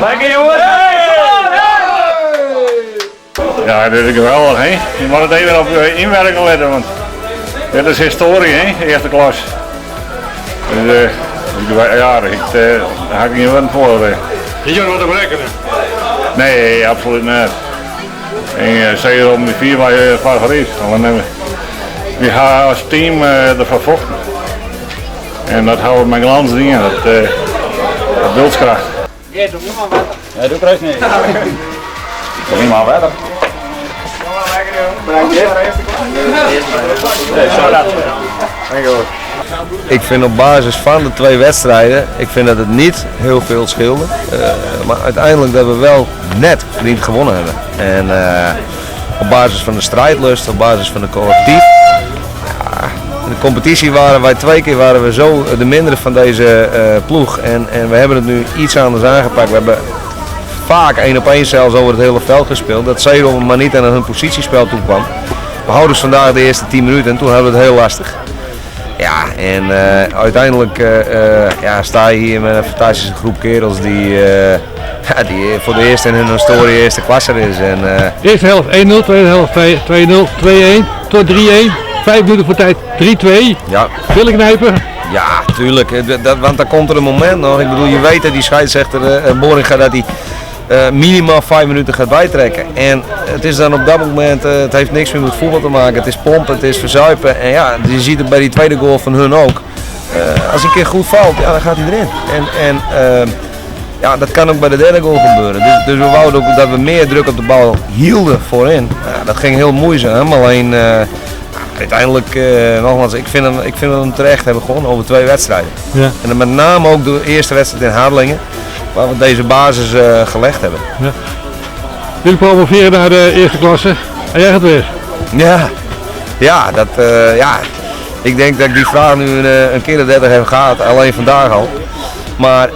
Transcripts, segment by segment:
Lekker jongens! Ja, dit is geweldig, hè? Je moet het even op inwerken letten, want dit is historie, hè? Eerste klas. Dus, ja, daar heb ik niet wat voor. Weet je wat te berekenen? Nee, absoluut niet. En zeker om die 4 waar je favoriet. We gaan als team ervoor vochten. En dat houden we met glans dingen, dat wilskracht. Ja, doe maar water. Ja, doe kruis niet. Doe niet maar water. Ik vind op basis van de 2 wedstrijden, ik vind dat het niet heel veel scheelde. Maar uiteindelijk dat we wel net verdiend gewonnen hebben. En op basis van de strijdlust, op basis van de collectief. Ja, in de competitie waren wij 2 keer zo de mindere van deze ploeg. En we hebben het nu iets anders aangepakt. We hebben vaak 1-op-1 zelfs over het hele veld gespeeld. Dat Zeedom maar niet aan hun positiespel toe kwam. We houden dus vandaag de eerste 10 minuten en toen hadden we het heel lastig. Ja, en uiteindelijk sta je hier met een fantastische groep kerels die voor de eerste in hun historie eerste klasser is. Eerste helft 1-0, tweede helft 2-0, 2-1, tot 3-1, 5 minuten voor tijd 3-2. Ja. Billen knijpen? Ja, tuurlijk, want dan komt er een moment nog. Ik bedoel, je weet dat die scheidsrechter Boringa dat hij minimaal 5 minuten gaat bijtrekken. En het is dan op dat moment, het heeft niks meer met voetbal te maken. Het is pompen, het is verzuipen. En ja, je ziet het bij die tweede goal van hun ook. Als hij een keer goed valt, ja, dan gaat hij erin. Ja, dat kan ook bij de derde goal gebeuren. Dus we wouden ook dat we meer druk op de bal hielden voorin. Dat ging heel moeizaam, alleen uiteindelijk, nogmaals, ik vind dat we hem terecht hebben gewonnen over 2 wedstrijden. Ja. En dan met name ook de eerste wedstrijd in Harlingen, waar we deze basis gelegd hebben. Ja. Jullie promoveren naar de eerste klasse en jij gaat weer? Ja, ik denk dat ik die vraag nu een keer de 30 heb gehad, alleen vandaag al. Maar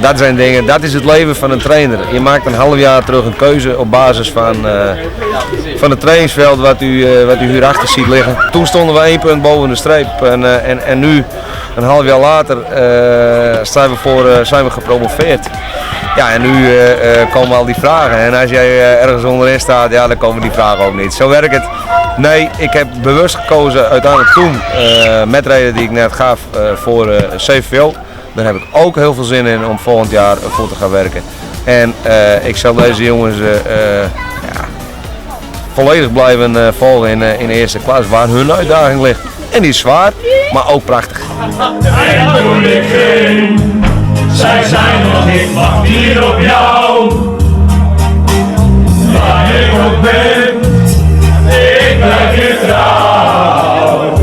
dat zijn dingen, dat is het leven van een trainer. Je maakt een half jaar terug een keuze op basis van het trainingsveld wat u hierachter ziet liggen. Toen stonden we 1 punt boven de streep en nu, een half jaar later, zijn we gepromoveerd. Ja, en nu komen al die vragen. En als jij ergens onderin staat, ja, dan komen die vragen ook niet. Zo werkt het. Nee, ik heb bewust gekozen uiteindelijk toen, met reden die ik net gaf, voor CVO. Daar heb ik ook heel veel zin in om volgend jaar voor te gaan werken. En ik zal deze jongens volledig blijven volgen in de eerste klas, waar hun uitdaging ligt. En die is zwaar, maar ook prachtig. Zij zijn nog, ik wacht hier op jou. Waar ik ook ben, ik blijf je trouw.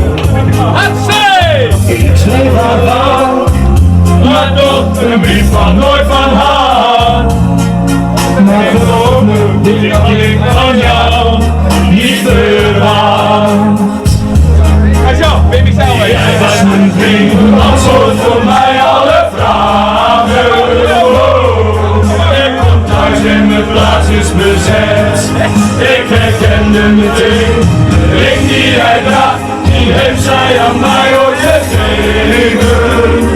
Ik schreef haar wel, maar toch een brief van nooit van haar. Maar geloof me, dit ik van jou niet verwacht. Jij was mijn vriend, antwoord voor mij alle vragen. Ik kom thuis en mijn plaats is bezet. Ik herkende meteen de ring die hij draagt, die heeft zij aan mij ooit gegeven.